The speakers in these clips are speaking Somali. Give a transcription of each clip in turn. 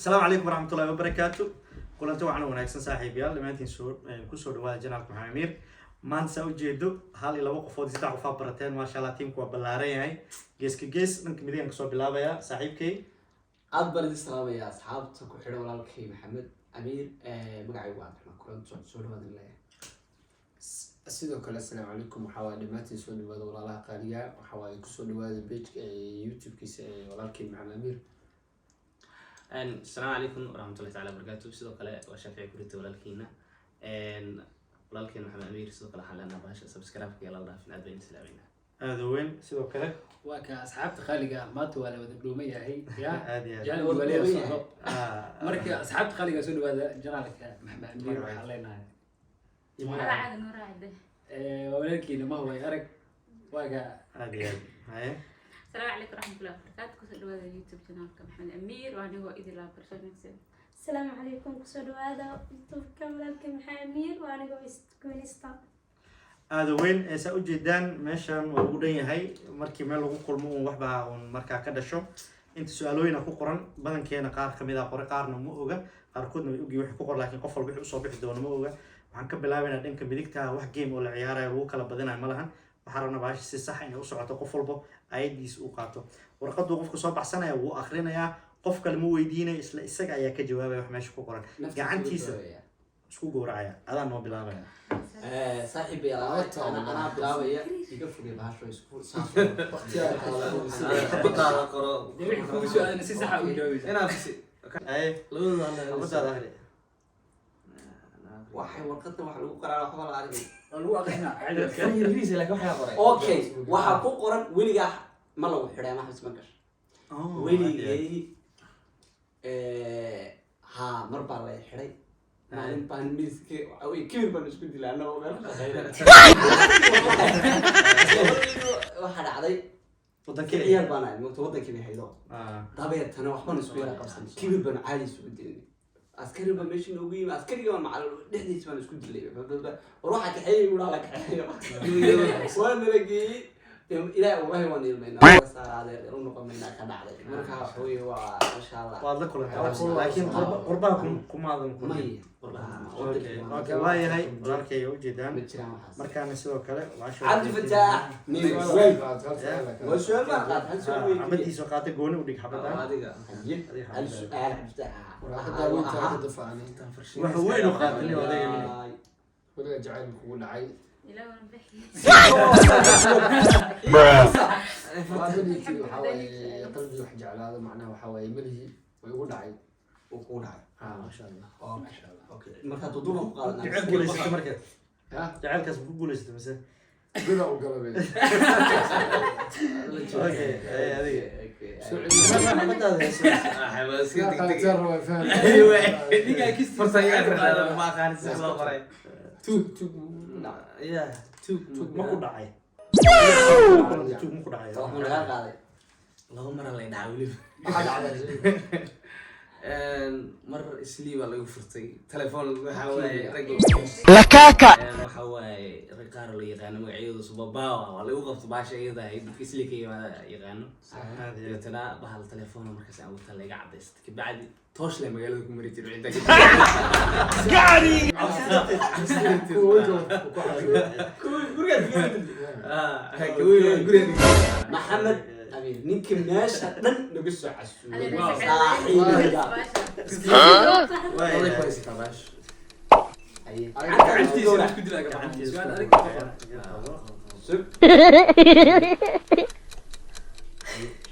السلام عليكم ورحمة الله وبركاته. كلنتو waxaan wanaagsan saaxiibayaal dhamaantiin ku soo dhawaada janaalka Maxamed Amiir maanta u jeedo hal iyo labo qofood saddex qof barateen ma sha Allah teamku waa ballaaran yahay geeska gees dhanka mideen ka soo bilaabaya saaxiibkay aad baan idin salaamaya asxaabta ku xidhan walaalkay Maxamed Amiir magacaygu waa Axmed kulanto soo dhawaada leeyahay sidoo kale assalaamu calaykum waxa waa dhamaantiin soo dhawaada walaalaha qaaliga waxa waa ku soo dhawaada page YouTube-kiisa walaalkay Maxamed Amiir السلام عليكم ورحمة الله تعالى وبركاته. سيدو كلا وشافعي كريتو ولالكينا ولالكينا محمد أمير سيدو كلا حالنا باش سبسكرايب كي الله في الأدوين سلامينا. هذا وين سيدو كلا وكا أصحاب خالقة ماتوا ولا دبلومية هي يا هذه جاني ولا صحاب مركي أصحاب خالقة سودوا هذا جنالك محمد أمير وحلينا ولا عاد نور عاد ولكن ما هو يارك وكا هذه هاي السلام عليكم ورحمة الله وبركاته. كسر هذا يوتيوب شانلك محمد أمير وأنا هو إذا لا برشلونة نكسب. السلام عليكم كسر هذا يوتيوب كامل محمد أمير وأنا هو كوينستا. هذا وين سأوجدان ماشان وودين هاي مركي مال لغو قلمو وحبا ونمركا كدا شو انت سؤالوين أخو قران بدن كينا قار كميدا قرى قارنا مؤوغا قار كودنا يوغي وحي قر لكن قفل بيحو صوبيح دون مؤوغا وحان كبلاوين دينك بديكتا wax game oo la ciyaarayo uu kala badanayo malahan waxa rabna baashi si sax in uu socoto qof walba aydiis uu qaato warqadu qofku soo baxsanaya uu akhrinayaa qof kale ma weydiinay isla isaga ayaa ka jawaabaya wax meesha ku qoran gacantiisa isku gooracaya adaan noo bilaabaya saaxiib ana bilaabaya iga fogay bahasho isku بطالة قرا. يبي كوسو أنا سيسحة وجوز. أنا بس. ay لون abada akhri waxay warqadda wax lagu qoraa waxba la arkin الو أقنع عدل كان يريز لك وحيا قرا. okay waxa ku qoran weliga ma lagu xidhay ma xisma gash weligay ha mar baa la xidhay maalin baan miiska away kibir baan isku dilaa anagoo meel waxa dhacday wadankii ciyaar baan ahay moogto wadankii bay haydo dabeetana waxbaan isku yara qabsan kibir baan caadi isugu dilay askari baa meesha noogu yimi askariga baan macal dhexdiisa baan isku dilay war waxa kaxeeyay walaal la kaxeeyo waan nalageeyay ilaa wallahi waan ilmeynaa saaraade uu noqonayna ka dhacday marka hooyo waa insha Allah waad la kulantay laakiin qurbaha kuma aadan ku may okay waa yahay walaalkay u jeedaan ma jiraan waxaas markaana sidoo kale عبد الفتاح وسؤال ما قاعد هنسوي xabadiisa qaatay gooni u dhig xabada هذا. السؤال الفتاح wax weyn u qaatay odayga waliga jacayl kugu dhacay إلى وين بحكي. waxa waaye qalbi wax jeclaado macnaha waxa waaye malihi way ugu dhacay وكون هاي ma sha Allah ما شاء الله اوكي marka tuduma ku qaadana jacayl guuleysatay markaa ha jacaylkaas ku guuleysatay mise guda u galabay okay adiga soo xabadaada حباس celiyo كده. jar way fahmay أيوة. دقيقة كيس فرصة يا ما كان سهل قرا. tug يا توك ma ku dhacay tug ma ku dhacay wax ma laga qaaday اللهم مرة الله يدعولي. waxa dhacday مرة إسلي ولا يفرطي تلفون وحواي رجل لكاكا وحواي رقار اللي يغنوا وعيود صبابا ولا يوقف طبعا شيء إذا هيد إسلي كي يغنوا هذه تنا بهالتلفون مركز أول تلا قاعد يستك بعد توش لما قالوا لكم مريتي عندك محمد أمير نينك ماشى دن نقص عسول والله كويس كباش عندي سؤال كنت لك عندي سؤال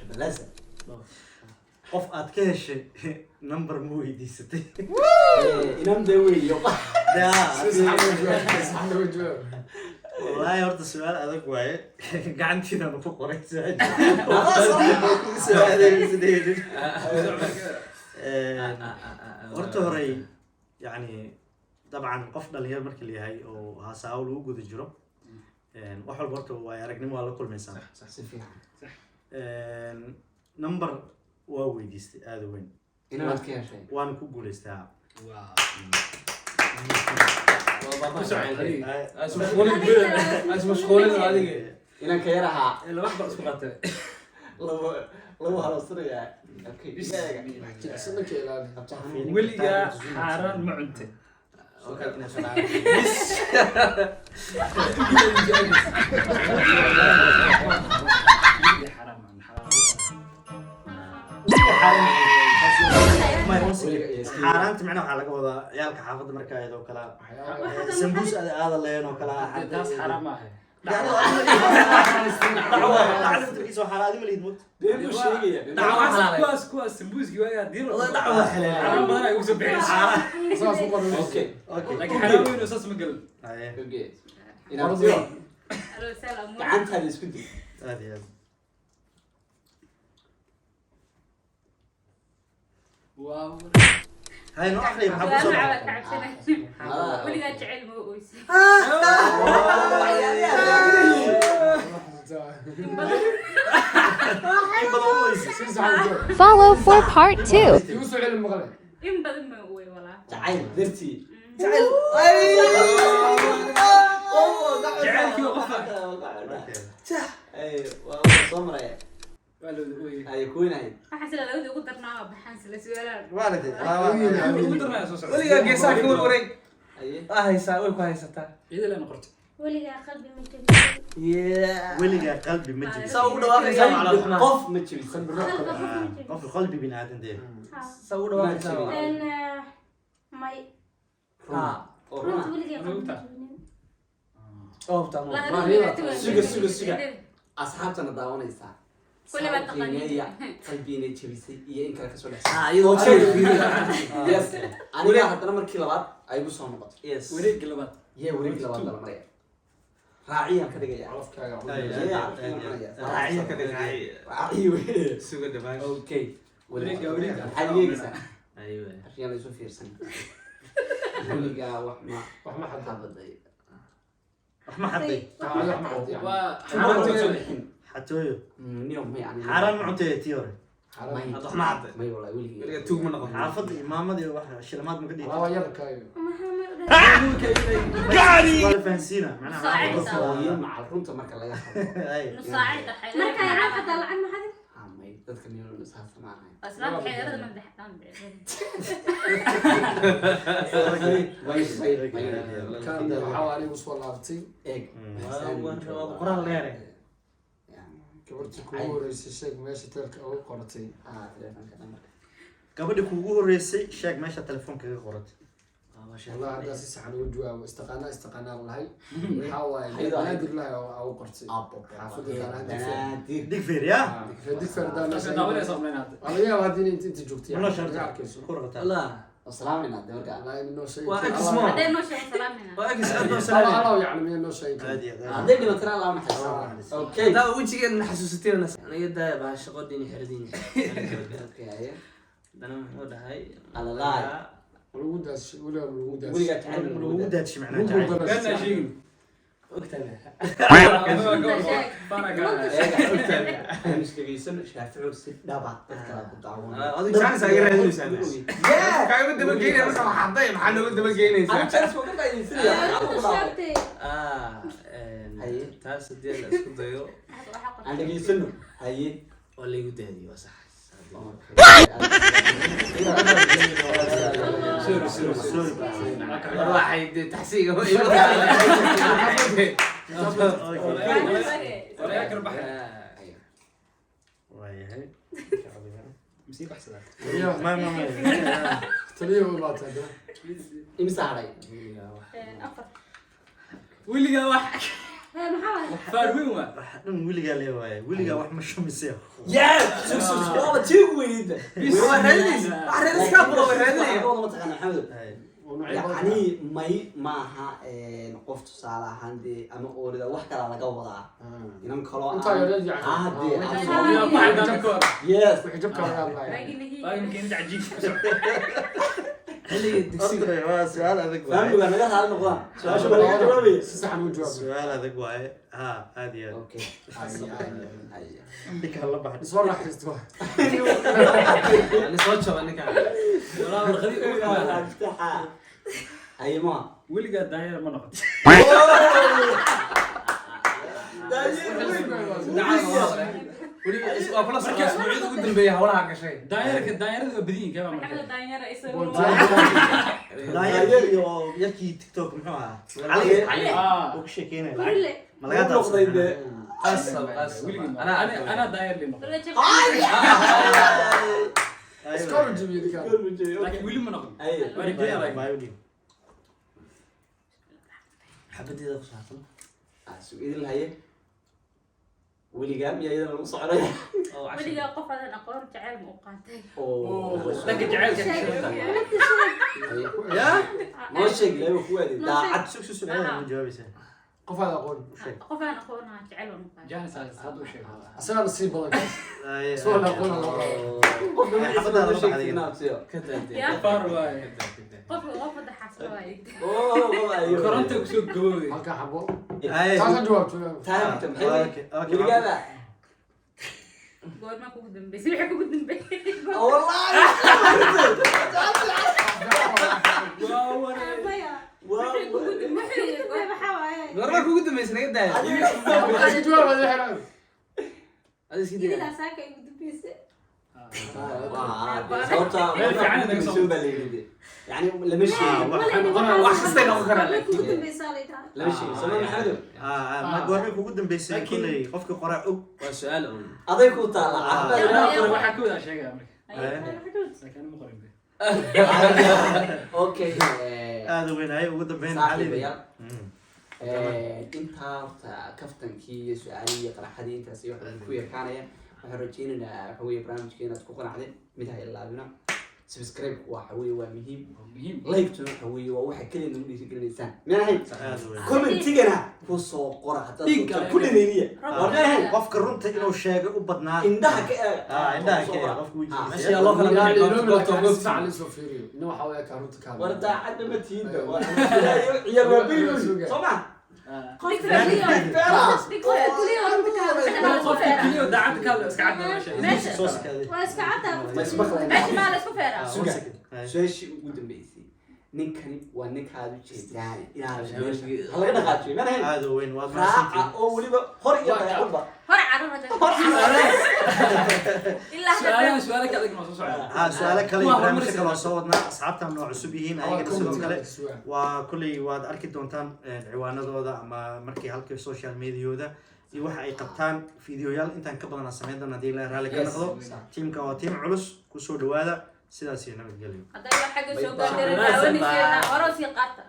أنا لازم qof aad ka heshay number ma weydiisatay إنام دوي والله horta su'aal adag waaye gacantiina ku qoray horta horey يعني طبعا qof dhalinyaro markii la yahay oo haasaabo lagu guda jiro wax walba horta waa aragnimo waa la kulmaysaa number waa weydiistay aad u weyn إنام كيشين waan ku guuleystaa مشغولين هذه إنام كيرها إلا واحد بس مقاتل لو هرسريا اوكي jilicsan ka ilaali weligaa xaaraan ma cunte xaaraanta macnaha waxaa laga wadaa ciyaalka xaafadda marka ayadoo kala sambuus aada leen oo kala taas xaaraan ma ahay kuwaas sambuuskii waagaa diir xaaraan badan ay ugu soo bixiyeen saas u qoran اوكي laakiin xaaraan weyn oo saas ma galan اوكي Alo, salaam. gacanta la isku day aad iyo aad waaw hay noo akhriya maxaa ku soo Su'aal baxay? macaba ka cabsanay. Weligaa jecel ma oysi. In badan u oysi. si sax u joog Follow for part 2. igu soo celin maqle In badan ma oy walaa. jacayl dartii jacaylkii waa qofka Okay. waa soo maraya waa la ooyay ay kuwinahay Waxaan sila labadii ugu darnaa baxaan sila su'aalaha. Waa la tiri. ugu darnaya soo socda weligaa geesaha ka warwareeg aye waa haysaa way ku haysataa ciidale noqortay weligaa qalbi ma jabisay weligaa qalbi ma jiro. saa ugu dhawaaqaysaa macluumaad qof ma jibisan qalbi qof ma jabisay Qofka qalbi bini'aadan dee. saa ugu dhawaaqaysaa may ha oo runta runa weligaa qalbi ma jabinin oobta La ma hadal suga. asxaabtana daawanaysaa Kulli baa taqaaniin. Qiimeeya qalbiina jabisay iyo in kale kasoo dhex iyadoo yes aniga haddana markii labaad ay igu soo noqotay yes wareegga labaad yee wareegii labaad baa la maraya raaciyaan ka dhigaya calafkaaga raaciya ka dhigay raaciyo suga dhamaan okay wareegga wareegga maxaad yeegaysaa aywa arkiyan isu fiirsan weligaa wax ma wax ma xadda xabaday Wax ma xaday. wax ma xadda waa xabaday xaaraan soo bixin Xatooyo. niyo may yani Xaaraan ma cuntay tii hore. may wax ma cadday may walaa weligii weligaa tuug ma noqon Xaafadda iyo maamada iyo wax shilmaad ma ka dhigi. waa yarkaayo maxaa ma udhahay Waa la fahansiina. Macnaha Saacid xaafadda sawa. iyo macal runta marka laga hadlo Ay. Nusaacid waxay markaa ilaa xataa lacag ma xadin ha may dadka niyo saas ma ahayn Aslaan waxay yarada ma dhaxtaan. kan waxaa anigu soo laabtay eeg qoraal dheere gabartii kugu horeysay sheeg meesha teelka ugu qoratay telefonka dhamarka Gabadhi kuugu horeysay sheeg meesha telefoonka ka qoratay. والله هذا سيس حنو جواب استقنا الله waxaa waaye Haydo, banaadir lahay oo qortay abo xaafadda gaaraan banaadir Dig feer ya. dig fardaana Dadka daawanaysa umleynaa wala yaab hadii inta joogtay Wala sharti. ka arkayso Ku raqata. allah salaamina de marka wallahi inoo shay Waa exmo. Hadday noo sheego salaamina. waa agis aad baan ala salaamay ala yani min inoo shay Aad iyo aad. hadday dhimatana allah ma xasuusto okay hadaa wejigeedna xasuusateen aniga daa baa shaqodiini xirdiini okay aye dana muxuu dhahay Alalaay. lagu daas wala lagu daas weligaa jacayl ma Lagu lagu daadshi macnaha jacayl. beenna sheegin ogtahay bana gaara aan isdhegeysan shaaficu si dhaba dadka ku daawan adiga jacayl saaga raadinaysaa kaaga daba geynaya marka wax hadday maxaa nooga daba geynaysaa aan chance ku qaadaysiya sheegtay Haye. taas hadii la isku dayo aan dhageysano haye oo laygu daadiyo waa sax waxay dee taxsiiga walaga karbaxay Waayahay. misii baxsadaa Ma ma ma. taliyo wala taada imisa haray Afar. weligaa wax maxaa waaye faarweyn waa Wax dhan weligaa lee waaye. Weligaa wax ma shumisay. yeah waa tii weynida waa raadinaysa wax raadiskaa bulo way raadinaya wada ma taqaan maxamed Ay. yani may maaha qof tusaale ahaan dee ama oorida wax kala laga wadaa inan kaloo inta yareed yani yes wixii jabka laga hadlayo baaginkeena cajiibka ku socda xilliga dugsiga Horta waa su'aal adag waaye. faamiga naga hadal noqdaan su-aasha baa laga jawaabaya si sax u jawaab Su'aal adag waaye. Ha, aad iyo aad. okay Ninka la baxay. soo raaxaysto ani soo jaba ninkaan walaa warqadii ugu dhawaada haye ma weligaa daayar ma noqoto weliba waa kula socdaa isbuucyada ugu dambeeya hawlaha gashay daanyarada waa badiyin kaba maxamed marka daanyara isagu daanyar iyo yarkii tiktok muxuu ahaa cali uu ka sheekeynaya kurile ma laga noqday daadsan dee qasab ana daanyar lino iskoola jibiyay ninkaan laakiin wili ma noqon ay xabadeeda ku saabsan asu idin haye weligaa miyaa iyadana lagu soconaya weligaa qof adan aqoon jacayl ma u qaatay dhanka jacaylka ka ya noo sheeg ilaahay ku waadi daacad sug ma jawaabaysaa qof aad aqoon qof aan aqoonaha jacayl waan u qaatay jahas haduu sheego asagana sii badan Ay, soo aqoon qofka xabadaada ma ma sheeg baxday. naabsiyo far waaye qof wada xasra waaye koronta kusoo gabowday halka xabo Ay, taasa jawaabto taagta okay, okay. weligaada goorma kugu dambeysay wixii kugu dambeeyay wallahi maya wixii kugu dambeeyay maxaa waaye goorma kugu dambaysa naga daaya taasa jawaab aad xiraan adi iska diga ididaa saaka igu dambeysay sababta yani lama sheegin wax kastay noqon karaan kugu laakiin dambeysaa la yidhaha lama sheegin sama maxamedo ma goormay kugu dambeysay kulley qofka qoraa og waa su-aal un aday ku taala waxaa ka wada sheegaya marka laakiin ma qorin okay aada weyn ay ugu dambeyn xalidi saaxiibayaal intaa horta kaftankii iyo su-aalihii iyo qaraxadii intaas iyo waxaan ku yakaanaya waxaan rajeynaynaa waxa weeye barnaamijka inaad ku qanacdeen mid ha ilaabina subscribe waxa weeye waa muhiim like-tuna waxa weeye waa waxa kaliya nagu dhiirigelinaysaan miyaan ahayn aada weyn commentigana ku soo qora haddaad ku dhaneyniya waa miyaan ahayn qofka runta inuu sheegay u badnaa indhaha ka indhaha ka qofka wejigiisa meesha yaa loo kala war daacadna ma tiinba ciyaar waa beri soo ma qofka keliya daacadda ka hadla iska cadda meesha soo sakaday waa iska caddaa meesha maa la isku feeraa su-aashii ugu dambeysay ninkani waa ninkaad u jeedaan inaad halaga dhaqaajiyo mana hayn aada weyn waa raaca oo weliba hor iyo dayaacunba hor carruur ilaa su-aalo ka adag ma soo socda su-aalo kale iyo barnaamijka kale oo soo wadnaa asxaabtan noo cusub yihiin ayagana sidoo kale waa kulley waad arki doontaan ciwaanadooda ama markii halkii social mediayooda iyo waxa ay qabtaan fiidiyoyaal intaan ka badan sameyn doona haddii la raalli ka noqdo tiimka waa tiim culus kusoo dhawaada sidaas iyo nabadgelyo hadday wax xagga soo gaadhay daawanayseena hore sii qaata